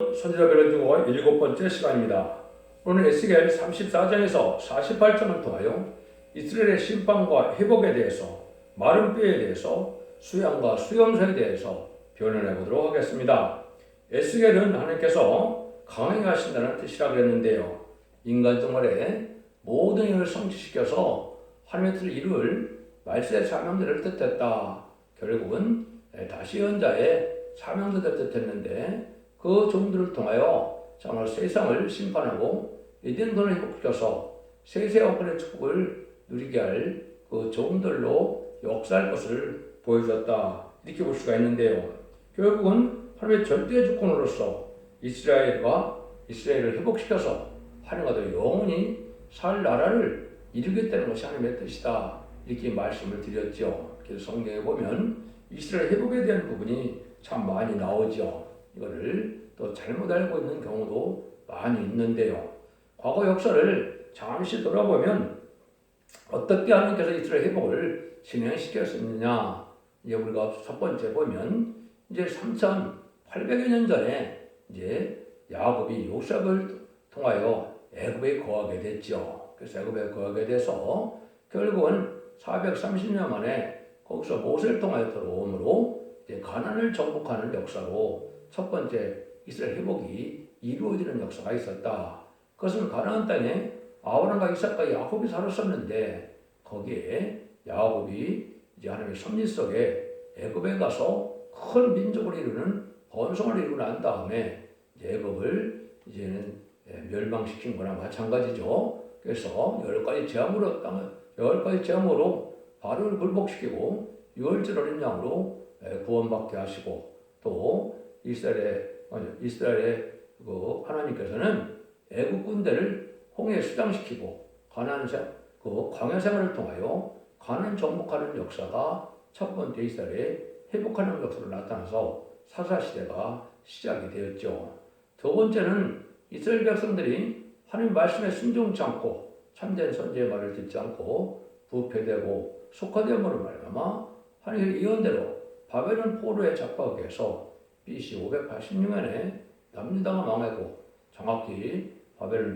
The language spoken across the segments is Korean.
선지자별을 두고 7번째 시간입니다. 오늘 에스겔 34장에서 48장을 통하여 이스라엘의 심판과 회복에 대해서, 마른 뼈에 대해서, 수양과 수용소에 대해서 변론해 보도록 하겠습니다. 에스겔은 하나님께서 강하게 하신다는 뜻이라 그랬는데요. 인간 생활의 모든 일을 성취시켜서 하나님의 뜻을 이룰 말세의 사명들을 뜻했다. 결국은 다시 연자의 사명들을 뜻했는데 그 종들을 통하여 정말 세상을 심판하고 에덴동을 회복시켜서 세세왕권의 축복을 누리게 할 그 종들로 역사할 것을 보여줬다. 이렇게 볼 수가 있는데요. 결국은 하나님의 절대 주권으로서 이스라엘을 회복시켜서 하나님과 더 영원히 살 나라를 이루겠다는 것이 하나님의 뜻이다. 이렇게 말씀을 드렸죠. 그래서 성경에 보면 이스라엘 회복에 대한 부분이 참 많이 나오죠. 이거를 또 잘못 알고 있는 경우도 많이 있는데요. 과거 역사를 잠시 돌아보면 어떻게 하나님께서 이스라엘 회복을 진행시켰느냐. 이제 우리가 첫 번째 보면 이제 3,800여 년 전에 이제 야곱이 요셉을 통하여 애굽에 거하게 됐죠. 그래서 애굽에 거하게 돼서 결국은 430년 만에 거기서 모세를 통하여 들어옴으로 이제 가나안을 정복하는 역사로 첫 번째 이스라엘 회복이 이루어지는 역사가 있었다. 그것은 가나안 땅에 아브라함과 이삭과 야곱이 살았었는데 거기에 야곱이 이제 하나님의 섭리 속에 애굽에 가서 큰 민족을 이루는 번성을 이루고 난 다음에 애굽을 이제는 멸망시킨 거나 마찬가지죠. 그래서 10가지 재앙으로 바로를 굴복시키고 유월절 어린 양으로 구원받게 하시고 또 이스라엘의 그 하나님께서는 애국 군대를 홍해에 수장시키고 그 광야 생활을 통하여 가나안 정복하는 역사가 첫 번째 이스라엘의 회복하는 역사로 나타나서 사사 시대가 시작이 되었죠. 두 번째는 이스라엘 백성들이 하나님 말씀에 순종치 않고 참된 선지의 말을 듣지 않고 부패되고 속화됨으로 말미암아 하나님의 예언대로 바벨론 포로에 잡혀가게 해서 BC 586년에 남유다가 망하고 정확히 바벨론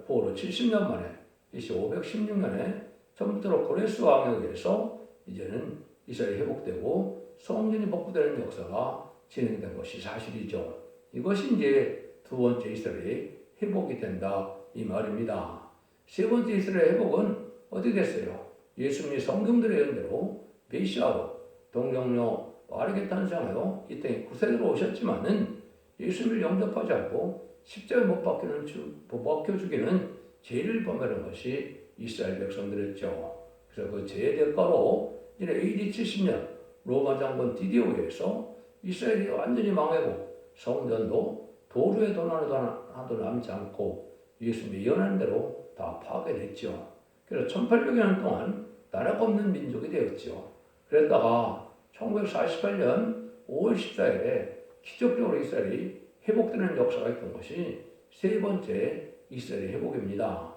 포로 70년 만에 BC 516년에 처음부터 고레스 왕에 의해서 이제는 이스라엘이 회복되고 성전이 복구되는 역사가 진행된 것이 사실이죠. 이것이 이제 두 번째 이스라엘의 회복이 된다 이 말입니다. 세 번째 이스라엘 회복은 어떻게 됐어요? 예수님이 성경들의 예언대로 메시아로 동정녀 빠르게 탄생하여 이 땅에 구세주로 오셨지만은 예수님을 영접하지 않고 십자가에 못 박혀 죽이는 죄를 범하는 것이 이스라엘 백성들이었죠. 그래서 그 죄의 대가로 이제 AD 70년 로마 장군 디디오에 의해서 이스라엘이 완전히 망하고 성전도 도루의 하나도 남지 않고 예수님이 예언한 대로 다 파괴됐죠. 그래서 1800년 동안 나라가 없는 민족이 되었죠. 그랬다가 1948년 5월 14일에 기적적으로 이스라엘이 회복되는 역사가 있던 것이 세 번째 이스라엘의 회복입니다.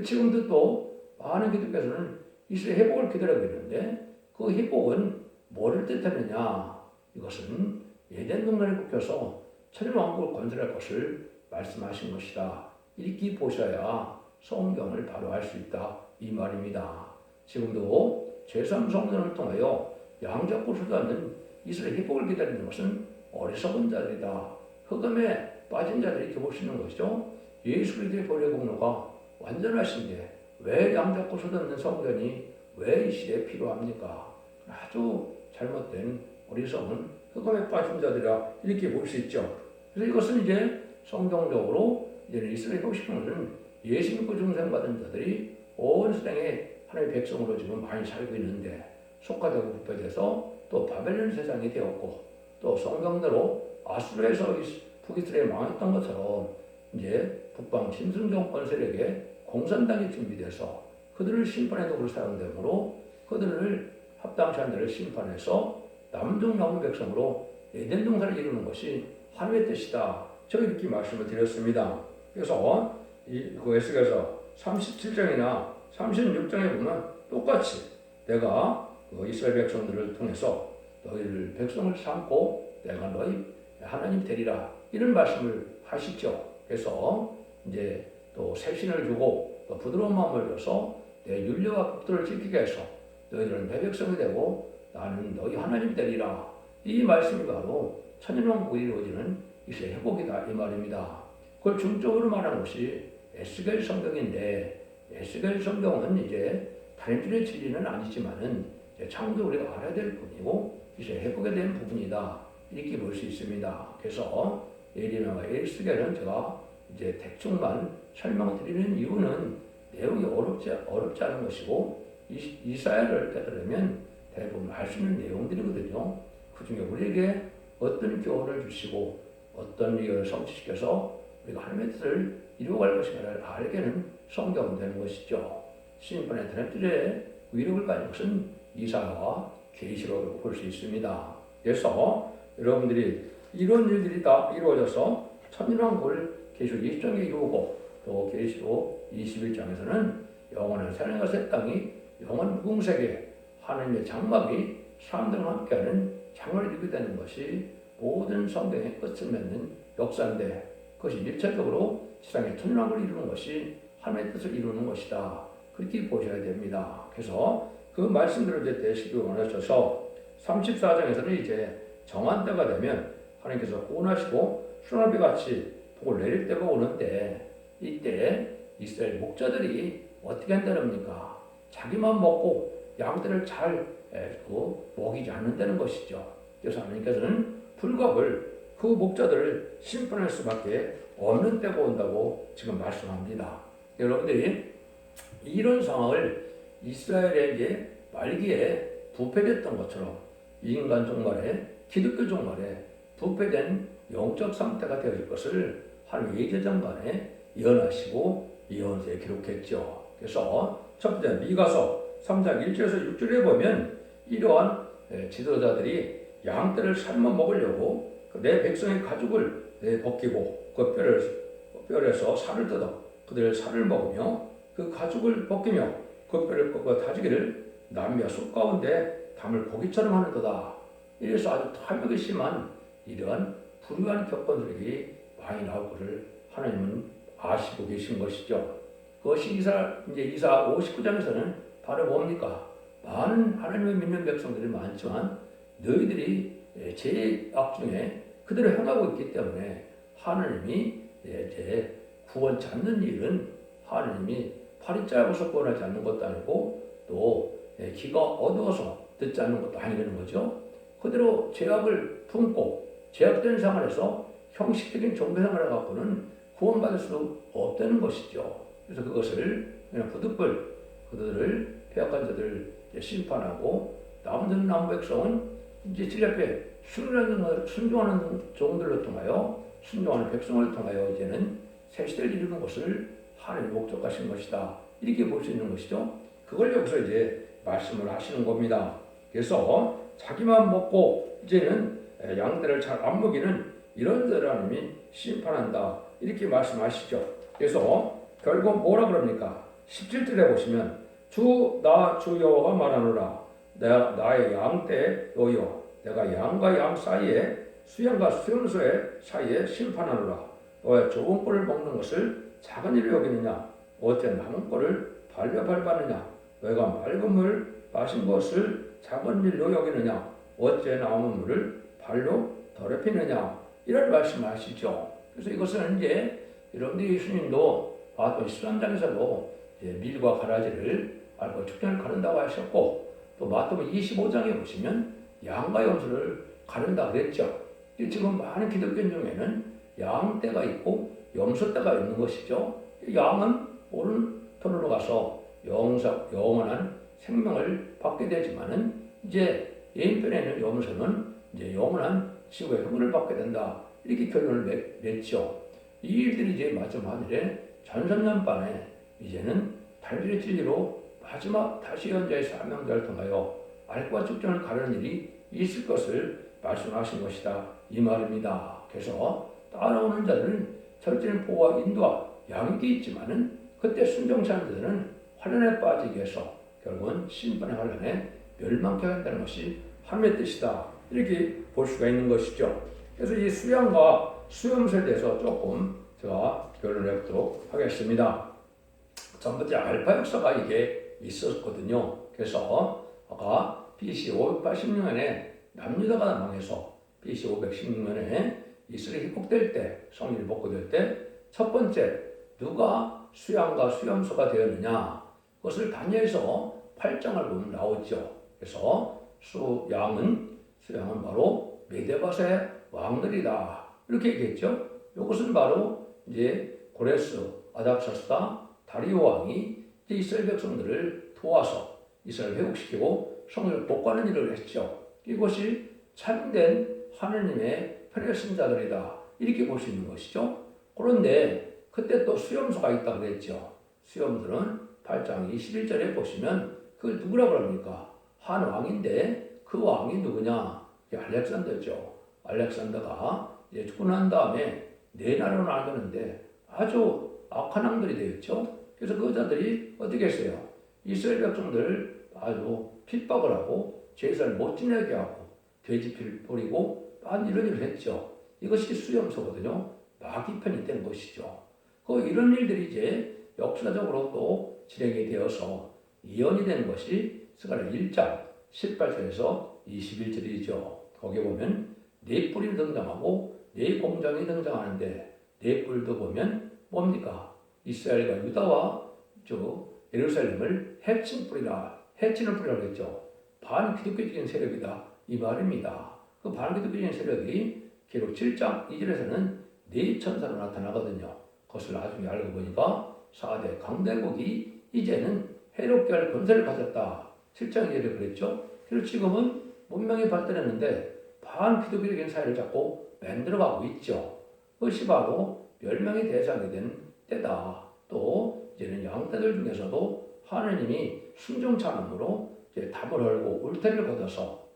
지금도 또 많은 기독교에서는 이스라엘 회복을 기다리고 있는데 그 회복은 뭐를 뜻하느냐? 이것은 에덴 동산에 굽혀서 천일왕국을 건설할 것을 말씀하신 것이다. 이렇게 보셔야 성경을 바로 알 수 있다 이 말입니다. 지금도 제3성전을 통하여 양잡고 쏟아는 이스라엘 회복을 기다리는 것은 어리석은 자들이다. 흑암에 빠진 자들이 이렇게 볼 수 있는 것이죠. 예수 그리스도의 보혈의 공로가 완전하신데 왜 양잡고 쏟아는 성전이 왜 이 시대에 필요합니까? 아주 잘못된 어리석은 흑암에 빠진 자들이라 이렇게 볼 수 있죠. 그래서 이것은 이제 성경적으로 이제 이스라엘 회복시키는 예수 믿고 중생받은 자들이 온 세상에 하나님의 백성으로 지금 많이 살고 있는데 속화되고 부패돼서 또 바벨론 세상이 되었고 또 성경대로 아수르에서 북이스라엘이 망했던 것처럼 이제 북방 신승 정권 세력에 공산당이 준비돼서 그들을 심판의 도구로 사용되므로 그들을 합당치 않은 데를 심판해서 남종 남은 백성으로 에덴 동산을 이루는 것이 하나님의 뜻이다. 저는 이렇게 말씀을 드렸습니다. 그래서 그 에스겔서 37장이나 36장에 보면 똑같이 내가 그 이스라엘 백성들을 통해서 너희를 백성을 삼고 내가 너희 하나님 되리라 이런 말씀을 하시죠. 그래서 이제 또 새 신을 주고 또 부드러운 마음을 줘서 내 윤례와 법도를 지키게 해서 너희들은 내 백성이 되고 나는 너희 하나님이 되리라. 이 말씀이 바로 천년왕국이 이루어지는 이세 회복이다 이 말입니다. 그걸 중점으로 말하는 것이 에스겔 성경인데 에스겔 성경은 이제 다림질의 진리는 아니지만은 창도 우리가 알아야 될 부분이고 이제 회복에 대한 부분이다 이렇게 볼 수 있습니다. 그래서 예레미야와 에스겔은 제가 이제 대충만 설명드리는 이유는 내용이 어렵지 않은 것이고 이사야를 깨달으면 대부분 알 수 있는 내용들이거든요. 그 중에 우리에게 어떤 교훈을 주시고 어떤 의견을 성취시켜서 우리가 하나님의 뜻을 이루어갈 것인가를 알게는 성경은 되는 것이죠. 신입번의 드랩들의 위력을 가진 것은 이사야와 계시록으로 볼 수 있습니다. 그래서 여러분들이 이런 일들이 다 이루어져서 천년왕국을 계시록 20장에 이루고 또 계시록 21장에서는 영원한 새하늘과 새 땅이 영원 무궁색에 하나님의 장막이 사람들과 함께하는 장을 이루게 되는 것이 모든 성경의 끝을 맺는 역사인데 그것이 일차적으로 세상의 천년왕국을 이루는 것이 하나님의 뜻을 이루는 것이다. 그렇게 보셔야 됩니다. 그래서 그 말씀대로 이제 되시기 원하셔서 34장에서는 이제 정한 때가 되면 하나님께서 구원하시고 소나비 같이 복을 내릴 때가 오는데 이때 이스라엘 목자들이 어떻게 한다는겁니까? 자기만 먹고 양들을 잘 먹이지 않는다는 것이죠. 그래서 하나님께서는 불갑을 그 목자들을 심판할 수밖에 없는 때가 온다고 지금 말씀합니다. 여러분들이 이런 상황을 이스라엘에게 말기에 부패됐던 것처럼 인간 종말에 기독교 종말에 부패된 영적 상태가 되어질 것을 하나님 예제장간에 예언하시고 예언서에 기록했죠. 그래서 첫 번째 미가서 3장 1절에서 6절에 보면 이러한 지도자들이 양떼를 삶아 먹으려고 내 백성의 가죽을 벗기고 그 뼈에서 살을 뜯어 그들의 살을 먹으며 그 가죽을 벗기며 그 뼈를 꺾어 다지기를 남미와 숲 가운데 담을 고기처럼 하는도다. 이래서 아주 탐욕이 심한 이러한 불우한 격언들이 많이 나올 것을 하나님은 아시고 계신 것이죠. 그것이 이사 59장에서는 바로 뭡니까? 많은 하나님을 믿는 백성들이 많지만 너희들이 죄악 중에 그대로 행하고 있기 때문에 하나님이 이제 구원 찾는 일은 하나님이 팔이 짧아서 구원하지 않는 것도 아니고 또 귀가 어두워서 듣지 않는 것도 아니라는 거죠. 그대로 죄악을 품고 죄악된 생활에서 형식적인 종교 생활을 갖고는 구원받을 수 없다는 것이죠. 그래서 그것을 그냥 부득불 그들을 폐역한 자들 심판하고 남은 백성은 이제 질 앞에 순종하는 종들로 통하여 순종하는 백성을 통하여 이제는 새 시대를 이루는 것을 하나님이 목적하신 것이다. 이렇게 볼 수 있는 것이죠. 그걸 여기서 이제 말씀을 하시는 겁니다. 그래서 자기만 먹고 이제는 양들을 잘 안 먹이는 이런 자를 하나님이 심판한다. 이렇게 말씀하시죠. 그래서 결국 뭐라 그럽니까? 17절에 보시면 주 여호와가 말하노라. 나의 양떼 여여 내가 양과 양 사이에 수양과 수용소의 사이에 심판하노라. 너의 좋은 꼴을 먹는 것을 작은 일로 여기느냐? 어째 남은 꼴을 발려 밟았느냐? 너희가 맑은 물 마신 것을 작은 일로 여기느냐? 어째 남은 물을 발로 더럽히느냐? 이런 말씀하시죠. 그래서 이것은 이제 여러분들이 예수님도 마태복음 13장에서도 밀과 가라지를 알고 축전을 가른다고 하셨고 또 마태복음 25장에 보시면 양과 염소를 가른다 그랬죠. 지금 많은 기독교 중에는 양떼가 있고 염소떼가 있는 것이죠. 양은 오른편으로 가서 영원한 생명을 받게 되지만은 이제 왼편에는 염소는 이제 영원한 지구의 흥을 받게 된다. 이렇게 결론을 냈죠. 이 일들이 이제 마지막 하늘에 전선년반에 이제는 달들의 진리로 마지막 다시 연자의 사명자를 통하여 알과 축전을 가르는 일이 있을 것을 말씀하신 것이다. 이 말입니다. 그래서 따라오는 자들은 절대는 보호와 인도와 양육이 있지만은 그때 순종치 않은 자들은 환란에 빠지기 위해서 결국은 심판의 환란에 멸망케 한다는 것이 하나님의 뜻이다. 이렇게 볼 수가 있는 것이죠. 그래서 이 수양과 수염수에 대해서 조금 제가 결론을 해보도록 하겠습니다. 첫 번째 알파 역사가 이게 있었거든요. 그래서 아까 BC 586년에 남유다가 망해서 BC 516년에 이스라엘이 회복될 때, 성전이 복구될 때 첫 번째 누가 수양과 수염소가 되었느냐, 그것을 다니엘서 8장을 보면 나오죠. 그래서 수양은 바로 메데바의 왕들이다 이렇게 얘기했죠. 이것은 바로 이제 고레스, 아닥사스다, 다리오 왕이 이제 이스라엘 백성들을 도와서 이스라엘 회복시키고 성전을 복구하는 일을 했죠. 이것이 참된 하느님의 편의 신자들이다 이렇게 볼 수 있는 것이죠. 그런데 그때 또 수염소가 있다고 그랬죠. 수염들은 8장 21절에 보시면 그걸 누구라 그럽니까? 한 왕인데 그 왕이 누구냐? 알렉산더죠. 알렉산더가 이제 죽고 난 다음에 네 나라로 나누는데 아주 악한 왕들이 되었죠. 그래서 그 여자들이 어떻게 했어요? 이스라엘 백성들을 아주 핍박을 하고 제사를 못 지내게 하고 돼지피를 뿌리고 이런 일을 했죠. 이것이 수염소거든요. 마귀 편이 된 것이죠. 이런 일들이 이제 역사적으로 또 진행이 되어서 이언이 되는 것이 스가랴 1장 18절에서 21절이죠. 거기에 보면 네 뿔이 등장하고 네 공장이 등장하는데 네 뿔도 보면 뭡니까? 이스라엘과 유다와 예루살렘을 해친 뿔이라, 해치는 뿔이라고 했죠. 반기독교적인 세력이다 이 말입니다. 그 반기독교적인 세력이 기록 7장 2절에서는 네 천사로 나타나거든요. 그것을 나중에 알고 보니까 4대 강대국이 이제는 해롭게 할 권세를 가졌다. 7장 2절에 그랬죠. 그래서 지금은 문명이 발달했는데 반기독교적인 사회를 자꾸 만들어가고 있죠. 그것이 바로 멸망의 대상이 된 때다. 또 이제는 양떼들 중에서도 하느님이 순종찬음으로 이제 담을 헐고 울타리를 걷어서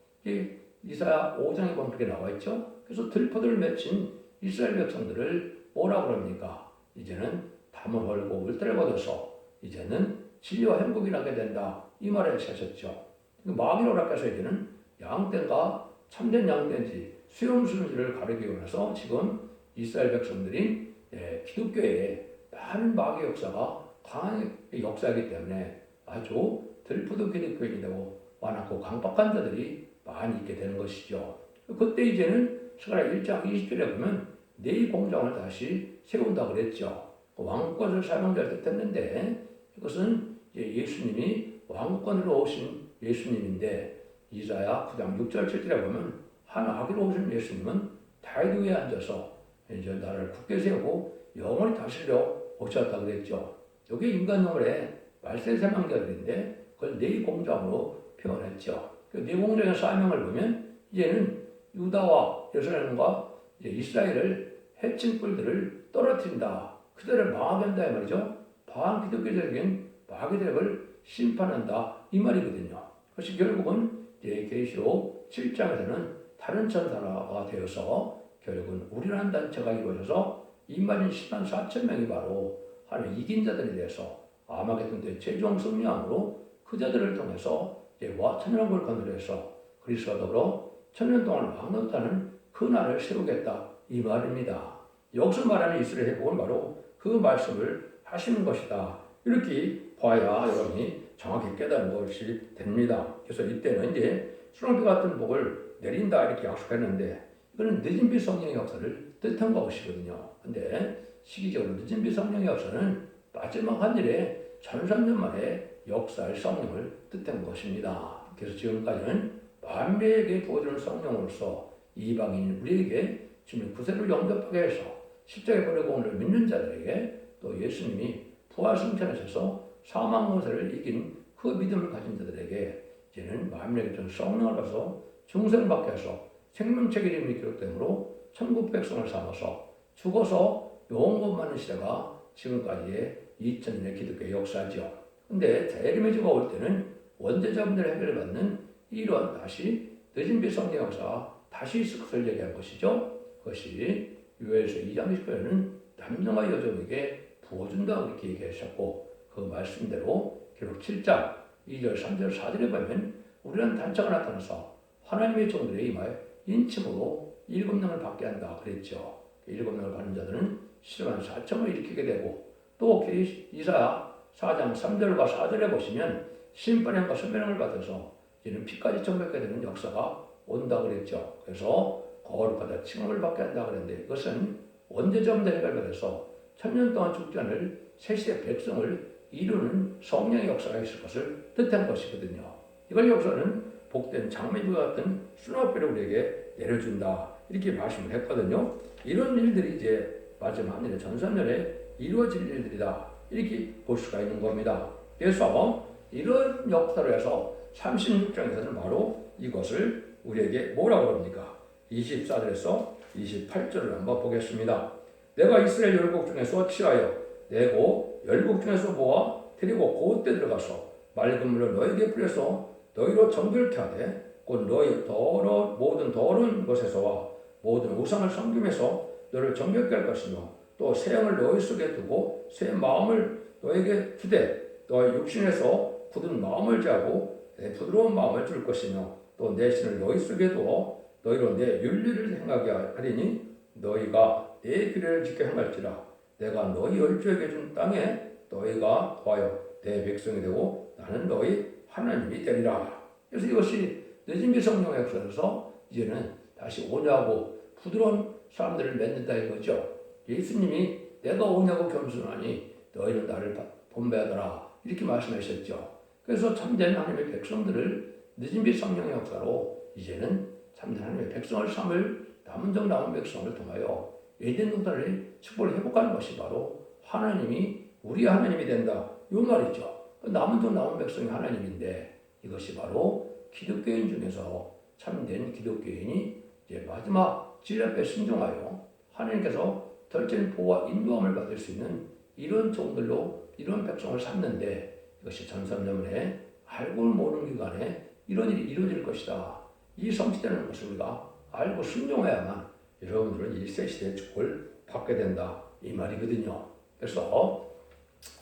이사야 5장에 보면 그렇게 나와 있죠. 그래서 들포들을 맺힌 이스라엘 백성들을 뭐라 그럽니까? 이제는 담을 헐고 울타리를 걷어서 이제는 진리와 행복이 나게 된다. 이 말을 하셨죠. 마귀로 락해서 이제는 양떼가 참된 양떼인지 수염수인지를 가리기 위해서 지금 이스라엘 백성들이 기독교에 많은 마귀 역사가 강한 역사이기 때문에 아주 들푸드 기독교인이 되고 많고 강박한 자들이 많이 있게 되는 것이죠. 그때 이제는 스가랴 1장 20절에 보면 네 공장을 다시 세운다 그랬죠. 왕권을 사명될 듯 했는데 이것은 예수님이 왕권으로 오신 예수님인데 이사야 9장 6절 7절에 보면 한 아기로 오신 예수님은 다윗 위에 앉아서 이제 나라를 굳게 세우고 영원히 다스리려 오셨다 그랬죠. 여기 인간용어의 말세 사명자들인데 그걸 네 공장으로 표현했죠. 그 네 공장의 사명을 보면 이제는 유다와 예루살렘과 이스라엘을 해친 뿔들을 떨어뜨린다. 그들을 망하게 한다 이 말이죠. 반기독교적인 마귀들을 심판한다 이 말이거든요. 그것이 결국은 계시록 7장에서는 다른 천사가 되어서 결국은 우리라는 단체가 이루어져서 이만인 10만 4천 명이 바로 하나님 이긴 자들에 대해서 아마겟돈 때 최종 승리함으로 그 자들을 통해서 천년왕국을 건설해서 그리스도와 더불어 천년 동안 왕노릇하는 그 날을 세우겠다 이 말입니다. 여기서 말하는 이스라엘 회복은 바로 그 말씀을 하시는 것이다. 이렇게 봐야 여러분이 정확히 깨달은 것이 됩니다. 그래서 이때는 이제 수렁비 같은 복을 내린다 이렇게 약속했는데 이거는 늦은 비 성령의 역사를 뜻한 것이거든요. 근데 시기적으로 늦은 비 성령의 역사는 마지막 한 일에 1300년 만에 역사의 성령을 뜻한 것입니다. 그래서 지금까지는 만민에게 부어주는 성령으로서 이방인 우리에게 주님 구세를 영접하게 해서 십자가의 보내고 오늘 믿는 자들에게 또 예수님이 부활 승천하셔서 사망 권세를 이긴 그 믿음을 가진 자들에게 이제는 만민에게 준 성령을 받아서 중생을 받게 해서 생명책 이름이 기록되므로 천국 백성을 삼아서 죽어서 영원 받는 시대가 지금까지의 2000년의 기독교의 역사죠. 근데 대리매주가 올 때는 원죄자분들의 해결을 받는 이러한 다시 늦은 비 성령 역사가 다시 있을 것을 얘기한 것이죠. 그것이 요엘서 2장 10절에는 남녀와 여종에게 부어준다 이렇게 얘기하셨고 그 말씀대로 기록 7장 2절 3절 4절에 보면 우리는 단체가 나타나서 하나님의 종들의 임하에 인침으로 일곱 명을 받게 한다 그랬죠. 일곱 명을 가는 자들은 10만 4천을 일으키게 되고 또 이사야 4장 3절과 4절에 보시면 심판형과 선멸형을 받아서 이는 피까지 정복하게 되는 역사가 온다 그랬죠. 그래서 거룩하다 칭함을 받게 한다 그랬는데 이것은 원죄점도 해결받아서 천년 동안 죽지 않을 새시대 백성을 이루는 성령의 역사가 있을 것을 뜻한 것이거든요. 이걸 역사는 복된 장미와 같은 수납비를 우리에게 내려준다 이렇게 말씀을 했거든요. 이런 일들이 이제 마지막 일의 전선년에 이루어질 일들이다 이렇게 볼 수가 있는 겁니다. 그래서 이런 역사로 해서 36장에서는 바로 이것을 우리에게 뭐라고 합니까? 24절에서 28절을 한번 보겠습니다. 내가 이스라엘 열국 중에서 취하여 내고 열국 중에서 모아 데리고 그때 들어가서 맑은 물을 너에게 뿌려서 너희로 정결케 하되 곧 너희 모든 더러운 것에서와 모든 우상을 섬김에서 너를 정결케 할 것이며 또 새 영을 너희 속에 두고 새 마음을 너에게 주되 너희 육신에서 굳은 마음을 제하고 내 부드러운 마음을 줄 것이며 또 내 신을 너희 속에 두어 너희로 내 윤리를 행하게 하리니 너희가 내 규례를 지켜 행할지라 내가 너희 열조에게 준 땅에 너희가 거하여 내 백성이 되고 나는 너희 하나님이 되리라. 그래서 이것이 늦은비 성령의 역사에서 이제는 다시 오냐고 부드러운 사람들을 맺는다 이거죠. 예수님이 내가 오냐고 겸손하니 너희는 나를 본배하더라 이렇게 말씀하셨죠. 그래서 참된 하나님의 백성들을 늦은비 성령의 역사로 이제는 참된 하나님의 백성을 삼을 남은 정 남은 백성을 통하여 에덴 동산의 축복을 회복하는 것이 바로 하나님이 우리 하나님이 된다 이 말이죠. 남은 정 남은 백성이 하나님인데 이것이 바로 기독교인 중에서 참된 기독교인이 이제 마지막 진리 앞에 순종하여 하나님께서 덜진 보호와 인도함을 받을 수 있는 이런 종들로 이런 백성을 삼는데 이것이 전선전에 알고 모르는 기간에 이런 일이 이루어질 것이다. 이 성취되는 것을 우리가 알고 순종해야만 여러분들은 이 새 시대의 축복을 받게 된다 이 말이거든요. 그래서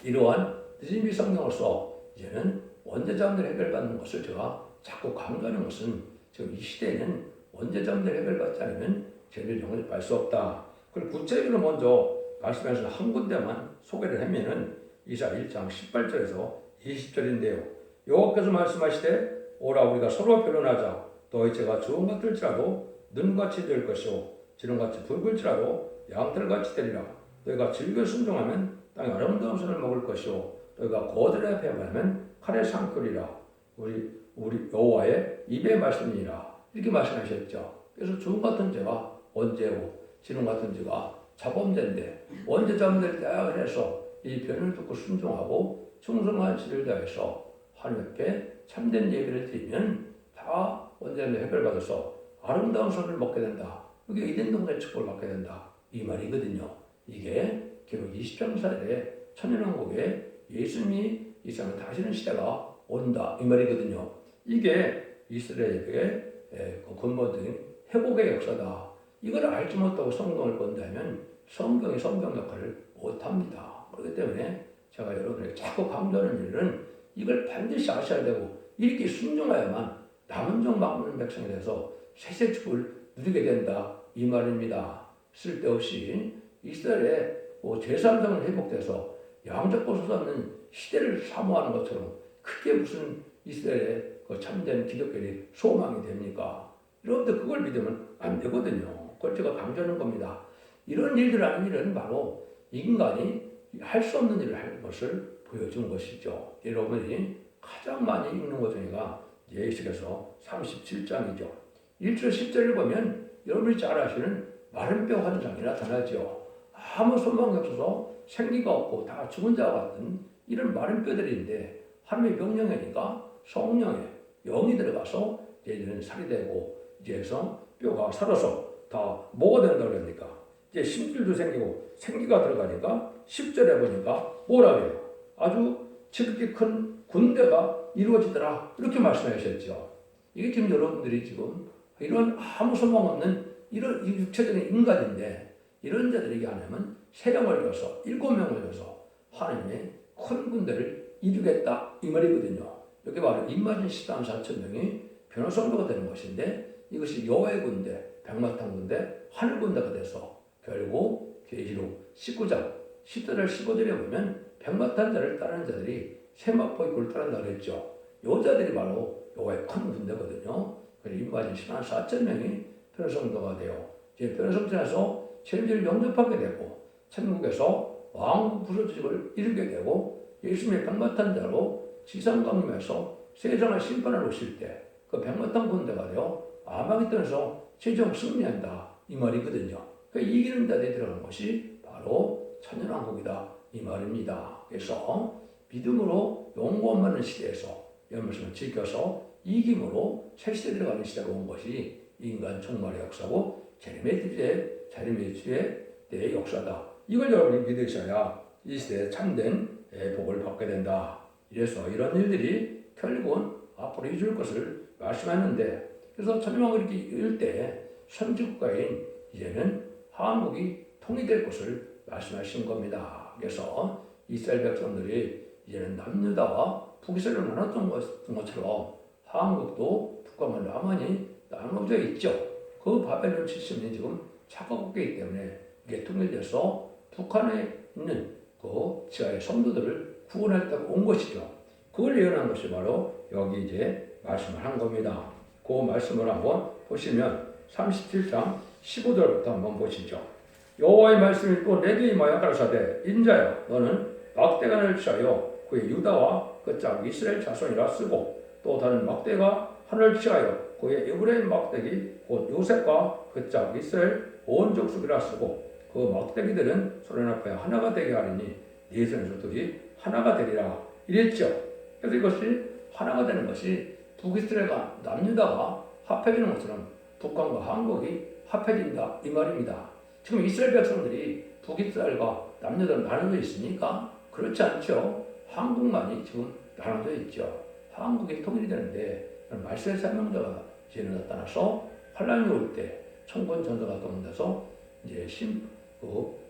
이러한 늦은비 성령으로서 이제는 원죄자들 해결받는 것을 제가 자꾸 강조하는 것은 지금 이 시대에는 원죄자들 해결받지 않으면 죄를 영접할 수 없다. 그리고 구체적으로 먼저 말씀하신 한 군데만 소개를 하면은 이사 1장 18절에서 20절인데요. 여호와께서 말씀하시되 오라 우리가 서로 변론하자 너희 죄가 주홍 같을지라도 눈같이 될 것이요 지름같이 붉을지라도 양털같이 되리라. 너희가 즐겨 순종하면 땅에 아름다운 선을 먹을 것이요 너희가 거들에 배반하면 칼에 상끌리라. 우리 여호와의 입의 말씀이니라. 이렇게 말씀하셨죠. 그래서 주홍 같은 죄가 원죄고 지름 같은 죄가 자범죄인데 원죄자분들이 대학을 해서 이 변을 듣고 순종하고 충성한 시를 다해서 하나님께 참된 예배를 드리면 다 원죄를 해결받아서 아름다운 선을 먹게 된다. 이게 이된 동네 축복을 받게 된다. 이 말이거든요. 이게 결국 20장사에 천연왕국에 예수님이 이 세상에 다시는 시대가 온다. 이 말이거든요. 이게 이스라엘의 근본적인 회복의 역사다. 이걸 알지 못하고 성경을 본다면 성경이 성경 역할을 못합니다. 그렇기 때문에 제가 여러분에게 자꾸 강조하는 일은 이걸 반드시 아셔야 되고 이렇게 순종해야만 남은 종 막는 백성에 대해서 세세 축복을 누리게 된다. 이 말입니다. 쓸데없이 이스라엘의 제3성은 회복돼서 양적고 솟아는 시대를 사모하는 것처럼 그게 무슨 이스라엘의 참된 기독교의 소망이 됩니까? 여러분들 그걸 믿으면 안 되거든요. 그걸 제가 강조하는 겁니다. 이런 일들 하는 일은 바로 인간이 할 수 없는 일을 하는 것을 보여준 것이죠. 여러분이 가장 많이 읽는 것 중에가 예식에서 37장이죠. 1절 10절을 보면 여러분이 잘 아시는 마른 뼈 환상이 나타나죠. 아무 소망이 없어서 생기가 없고 다 죽은 자와 같은 이런 마른 뼈들인데 하나님의 명령이니까 성령의 영이 들어가서 이제는 살이 되고 이제서 뼈가 살아서 다 뭐가 된다고 그러니까 이제 심줄도 생기고 생기가 들어가니까 10절에 보니까 뭐라 그래요? 아주 지극히 큰 군대가 이루어지더라 이렇게 말씀하셨죠. 이게 지금 여러분들이 지금 이런 아무 소망 없는 이런 육체적인 인간인데 이런 자들에게 하나님은 3명을 줘서 7명을 줘서 하나님의 큰 군대를 이루겠다 이 말이거든요. 여기 바로 입맞은 14만 4천 명이 변호성도가 되는 것인데 이것이 여호와의 군대, 백마탄 군대, 하늘 군대가 돼서 결국 계시록 19장 10절을 15절에 보면 백마탄 자를 따르는 자들이 세마포의 굴을 따른다 그랬죠. 요 자들이 바로 요거의 큰 군대거든요. 그래서 인바진 14만 4천 명이 변성도가 되어 이제 변성전에서 천지를 영접하게 되고 천국에서 왕국 부서짐을 이루게 되고 예수님의 백마탄 자로 지상강림에서 세상을 심판하러 오실 때 그 백마탄 군대가 되어 아마겟돈에서 최종 승리한다 이 말이거든요. 그 이기는 자들이 들어가는 것이 바로 천년왕국이다 이 말입니다. 그래서 믿음으로 용고함 받는 시대에서 이 말씀을 지켜서 이김으로 새 시대에 들어가는 시대로 온 것이 인간 종말의 역사고 자리매주의 때의 역사다. 이걸 여러분이 믿으셔야 이 시대에 참된 복을 받게 된다. 이래서 이런 일들이 결국은 앞으로 이룰 것을 말씀하는데, 그래서 천년왕국을 이렇게 이룰 때 선지국가인 이제는 한국이 통일될 것을 말씀하신 겁니다. 그래서 이스라엘 백성들이 이제는 남유다와 북이스라엘로 나눴던 것처럼 한국도 북한과 남한이 나눠져 있죠. 그 바벨론 70년이 지금 착각국기이기 때문에 이게 통일돼서 북한에 있는 그 지하의 성도들을 구원하겠다고 온 것이죠. 그걸 예언한 것이 바로 여기 이제 말씀을 한 겁니다. 그 말씀을 한번 보시면 37장 15절부터 한번 보시죠. 여호와의 말씀이 또 내게 임하여 가라사대 인자야 너는 막대간을 취하여 그의 유다와 그 짝 이스라엘 자손이라 쓰고 또 다른 막대가 하늘을 취하여 그의 에브라임 막대기 곧 요셉과 그 짝 이스라엘 온 족속이라 쓰고 그 막대기들은 소련 앞에 하나가 되게 하리니 네 손에서 둘이 하나가 되리라 이랬죠. 그래서 이것이 하나가 되는 것이 북이스라엘과 남유다가 합해지는 것처럼 북한과 한국이 합해진다 이 말입니다. 지금 이스라엘 백성들이 북이스라엘과 남유다로 나눠져 있으니까 그렇지 않죠. 한국만이 지금 나눠져 있죠. 한국이 통일이 되는데 말세의 사명자가 이제 나타나서 환란이 올 때 천군 전사가 동원돼서 이제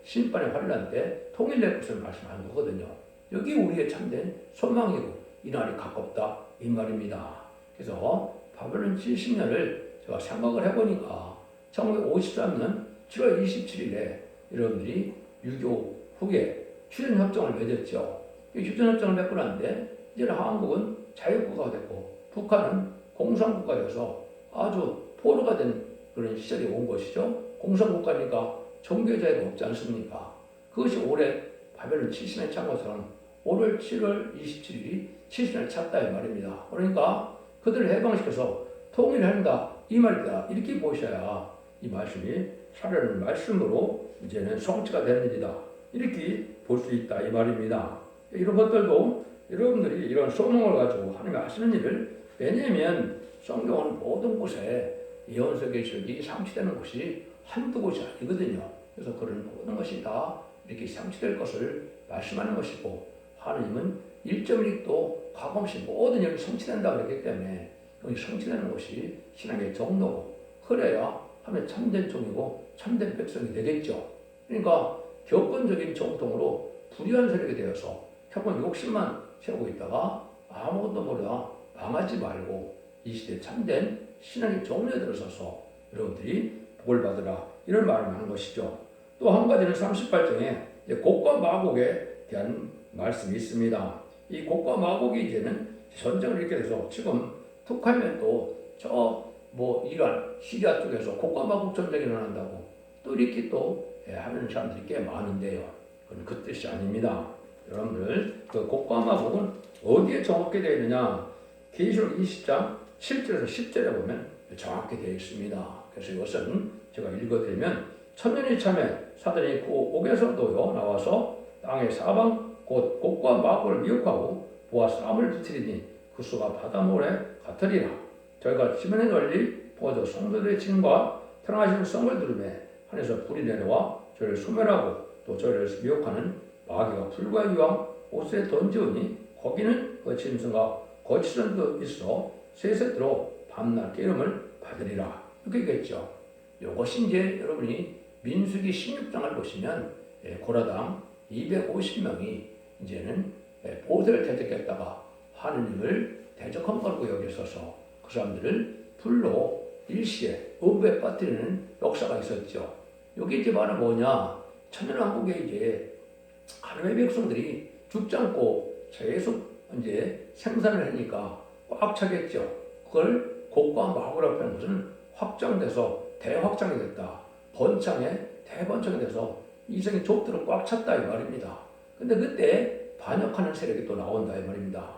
심판의 환란 때 통일될 것을 말씀하는 거거든요. 여기 우리의 참된 소망이고 이 날이 가깝다 이 말입니다. 그래서 바벨론 70년을 제가 생각을 해보니까 1953년 7월 27일에 여러분들이 6.25 후에 휴전협정을 맺었죠. 이 휴전협정을 맺고 나는데 이제는 한국은 자유국가가 됐고 북한은 공산국가 되어서 아주 포로가 된 그런 시절이 온 것이죠. 공산국가니까 종교 자유가 없지 않습니까? 그것이 올해 바벨론 70년 찬 것처럼 5월 7월 27일이 70년을 찼다 이 말입니다. 그러니까 그들을 해방시켜서 통일한다 이 말이다. 이렇게 보셔야 이 말씀이 살아있는 말씀으로 이제는 성취가 되는 일이다. 이렇게 볼 수 있다 이 말입니다. 이런 것들도 여러분들이 이런 소망을 가지고 하나님이 하시는 일을, 왜냐하면 성경은 모든 곳에 예언서 계시록이 상치되는 곳이 한두 곳이 아니거든요. 그래서 그런 모든 것이 다 이렇게 상치될 것을 말씀하는 것이고, 하나님은 1.1도 가감없이 모든 일이 성취된다고 그랬기 때문에 여기 성취되는 것이 신앙의 정도고, 그래야 하면 참된 종이고 참된 백성이 되겠죠. 그러니까 격언적인 정통으로 불의한 세력이 되어서 결국 욕심만 세우고 있다가 아무것도 모르다 망하지 말고 이 시대에 참된 신앙의 정리에 들어서서 여러분들이 복을 받으라 이런 말을 하는 것이죠. 또 한 가지는 38장에 곡과 마곡에 대한 말씀이 있습니다. 이 곡과 마곡이 이제는 전쟁을 일으키게 돼서 지금 툭하면 또 이란, 시리아 쪽에서 곡과 마곡 전쟁이 일어난다고 또 이렇게 또 하는 사람들이 꽤 많은데요. 그건 그 뜻이 아닙니다. 여러분들 그 곡과 마곡은 어디에 정확히 되어 있느냐? 계시록 20장 7절에서 10절에 보면 정확히 되어 있습니다. 그래서 이것은 제가 읽어드리면 천년이 참에 사단이 그 옥에서도요 나와서 땅의 사방 곧 곡과 마곡을 미혹하고 보아 쌈을 비틀리니 그 수가 바다모래 같으리라. 저희가 지면에 널리 보아도 성도들의 진과 태어나신 성을 두르매 하늘에서 불이 내려와 저를 소멸하고 또 저를 미혹하는 마귀가 불과 이왕 옷에 던지오니 거기는 그 짐승과 거칠은 그 있어 세세대로 밤낮 깨름을 받으리라. 이렇게 얘기했죠. 이것이 이제 여러분이 민수기 16장을 보시면 고라당 250명이 이제는 보세를 대적했다가 하느님을 대적한 거라고 여기서서 그 사람들을 불로 일시에 음부에 빠뜨리는 역사가 있었죠. 여기 이제 바로 뭐냐? 천년왕국에 이제 하나님의 백성들이 죽지 않고 계속 이제 생산을 하니까 꽉 차겠죠. 그걸 곡과 마구라고 하는 것은 확장돼서 대확장이 됐다. 번창에 대번창이 돼서 이성이 좁도록 꽉 찼다 이 말입니다. 근데 그때 반역하는 세력이 또 나온다 이 말입니다.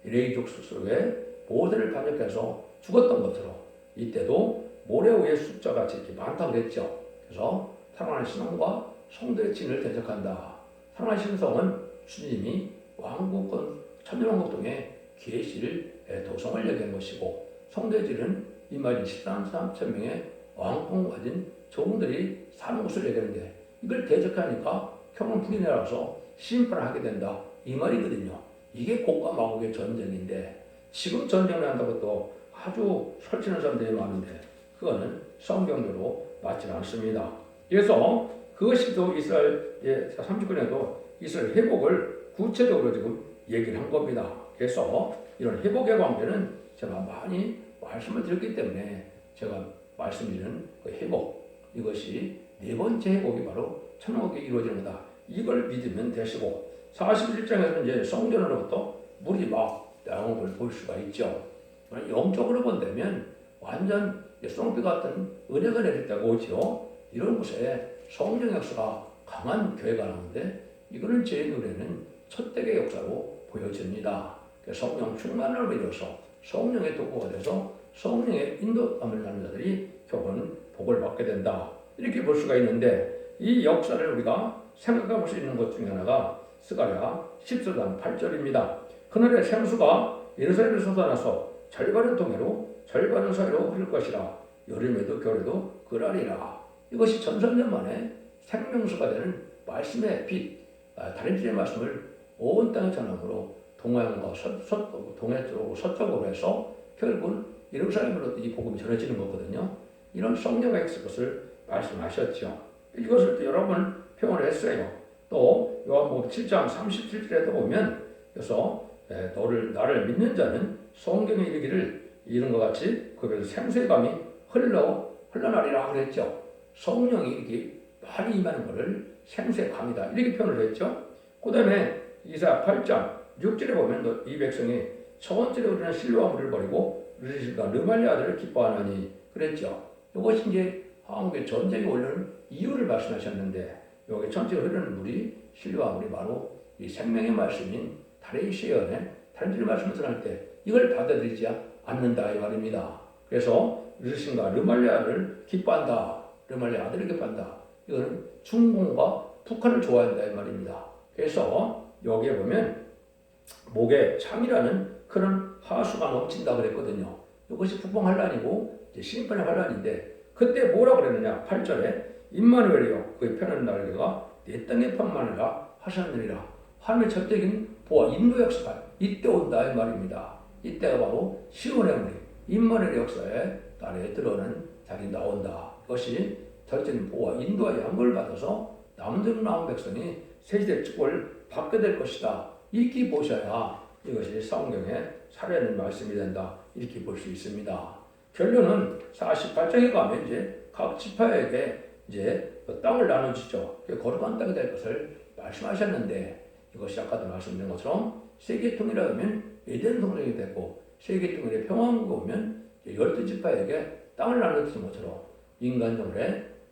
레이족 속에 모세를 반역해서 죽었던 것처럼 이때도 모래 위에 숫자가 이렇게 많다고 그랬죠. 그래서 사랑하는 신앙과 성도의 진을 대적한다. 사랑하는 신성은 주님이 왕국권 천년왕국 동에 계실 도성을 얘기한 것이고, 성도의 진은 이말이 13만 3천 명의 왕궁 가진 종들이 사는 곳을 얘기하는데, 이걸 대적하니까 평온 불이 내려서 심판을 하게 된다 이 말이거든요. 이게 곡과 마곡의 전쟁인데, 지금 전쟁을 한다고 또 아주 설치는 사람들이 많은데 그거는 성경대로 맞지 않습니다. 그래서 그것이 또 이스라엘 39년에도 이스라엘 회복을 구체적으로 지금 얘기를 한 겁니다. 그래서 이런 회복의 관계는 제가 많이 말씀을 드렸기 때문에 제가 말씀드리는 그 회복, 이것이 네 번째 회복이 바로 천국이 이루어지는 거다. 이걸 믿으면 되시고, 41장에서는 이제 성전으로부터 물이 막 나오는 걸 볼 수가 있죠. 영적으로 본다면 완전 쏘비 같은 은혜가 내릴 때가 오죠. 이런 곳에 성령 역사가 강한 교회가 나오는데, 이거는 제 눈에는 첫대의 역사로 보여집니다. 성령 충만을 이뤄서 성령의 도구가 돼서 성령의 인도함을 하는 자들이 결국은 복을 받게 된다. 이렇게 볼 수가 있는데, 이 역사를 우리가 생각해 볼 수 있는 것 중에 하나가 스가랴 14장 8절입니다. 그날에 생수가 예루살렘에 솟아나서 절반은 동해로 절반은 서해로 흐를 것이라. 여름에도 겨울에도 그러리라. 이것이 전선년 만에 생명수가 되는 말씀의 빛, 다림질의 말씀을 온 땅에 전함으로 동양과 동해 쪽으로 서쪽으로 해서 결국은 예루살렘으로 이 복음이 전해지는 거거든요. 이런 성령의 있을 것을 말씀하셨죠. 이것을 또 여러 번 표현을 했어요. 또 요한복음 7장 37절에도 보면, 그래서 나를 믿는 자는 성경에 이르기를 이런 것 같이 그에서 생수의 감이 흘러나리라 그랬죠. 성령이 이렇게 많이 임하는 것을 생수의 감이다 이렇게 표현을 했죠. 그 다음에 이사야 8장 6절에 보면 이 백성이 처원절에 우리는 실로암 물을 버리고 르시가 르말리 아들을 기뻐하나니 그랬죠. 이것이 이제 한국의 전쟁이 오려는 이유를 말씀하셨는데, 여기 전체가 흐르는 물이 실로암 물이 바로 이 생명의 말씀인 다레이시언의 다른들 말씀을 전할 때 이걸 받아들이지 않는다 이 말입니다. 그래서 르신과 르말리 아들을 기뻐한다. 르말리 아들을 기뻐한다. 이거는 중공과 북한을 좋아한다 이 말입니다. 그래서 여기에 보면 목에 창이라는 그런 하수가 넘친다 그랬거든요. 이것이 북방 환란이고 이제 심판의 환란인데, 그때 뭐라 그랬느냐? 8절에 임마누엘이여 그의 편한 날개가 내 땅에 평만하라 하셨느니라. 하나님의 절대적인 보아 인도 역사가 이때 온다 이 말입니다. 이때가 바로 시온의 물이 임마누엘 역사에 날에 들어오는 자리 나온다. 그것이 절대적인 보아 인도와 양보를 받아서 남들은 나온 백성이 세시대 축복을 받게 될 것이다. 이렇게 보셔야 이것이 성경의 살아있는 말씀이 된다. 이렇게 볼 수 있습니다. 결론은 48장에 가면 이제 각 지파에게 이제 그 땅을 나눠주죠. 거룩한 땅이 될 것을 말씀하셨는데, 이것이 아까도 말씀드린 것처럼 세계통일을 하면 에덴 성전이 되고, 세계통일의 평화국이 오면 12지파에게 땅을 나눠주는 것처럼 인간적으로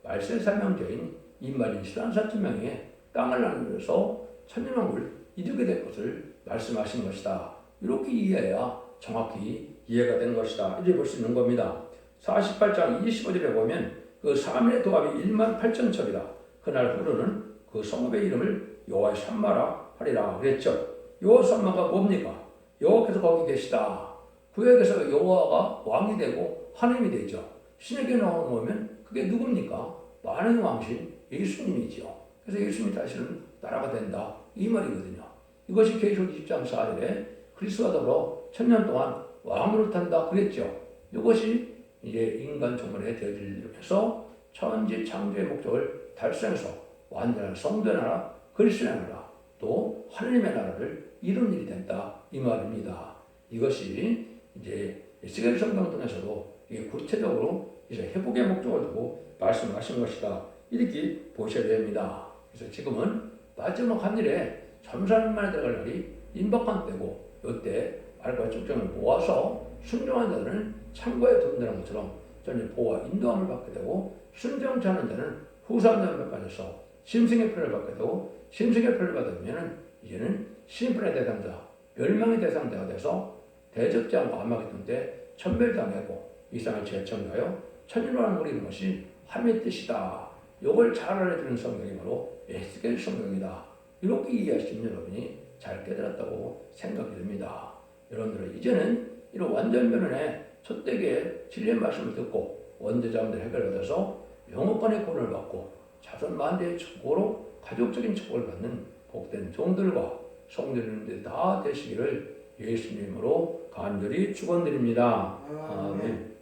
말세 사명자인 인마린 14,000명의 땅을 나누면서 천년왕국을 이루게 될 것을 말씀하신 것이다. 이렇게 이해해야 정확히 이해가 된 것이다. 이렇게 볼 수 있는 겁니다. 48장 25절에 보면 그 사면의 도합이 18,000척이다. 그날 후로는 그 성읍의 이름을 여호와의 산마라 하리라 그랬죠. 여호와 산마가 뭡니까? 여호와께서 거기 계시다. 구약에서 여호와가 왕이 되고 하나님이 되죠. 신에게 나오면 그게 누굽니까? 만왕의 왕신 예수님이죠. 그래서 예수님이 다시는 나라가 된다 이 말이거든요. 이것이 계시록 20장 4절에 그리스도와 더불어 천년 동안 왕으로 탄다 그랬죠. 이것이 이제 인간 종말에 되어질 해서 천지 창조의 목적을 달성해서 완전한 성도의 나라, 그리스도의 나라, 또 하나님의 나라를 이룬 일이 된다 이 말입니다. 이것이 이제 에스겔 성경 통해서도 이게 구체적으로 이제 회복의 목적을 두고 말씀하신 것이다. 이렇게 보셔야 됩니다. 그래서 지금은 마지막 한 일에 점산만에 들어갈 날이 임박한 때고 이때 말과 축정을 모아서 순종한 자들은 창고에 둔다는 것처럼 전혀 보호와 인도함을 받게 되고 순종치 않은 자는 후삼년에 빠져서 심승의 표를 받게 되고 심승의 표를 받으면 이제는 심판의 대상자, 멸망의 대상자가 돼서 대적자와 암하겠던 때 천멸당하고 이상을 제청하여 천일만을 누리는 것이 하나님의 뜻이다. 이걸 잘 알려주는 성경이 바로 에스겔 성경이다. 이렇게 이해하시면 여러분이 잘 깨달았다고 생각이 듭니다. 여러분들은 이제는 이런 완전 변론의 첫대기에 진리의 말씀을 듣고 원죄자분들 해결받아서 영업관의 구원을 받고 자손 만대의 축복으로 가족적인 축복을 받는 복된 종들과 성도님들 다 되시기를 예수님으로 간절히 축원드립니다. 아멘.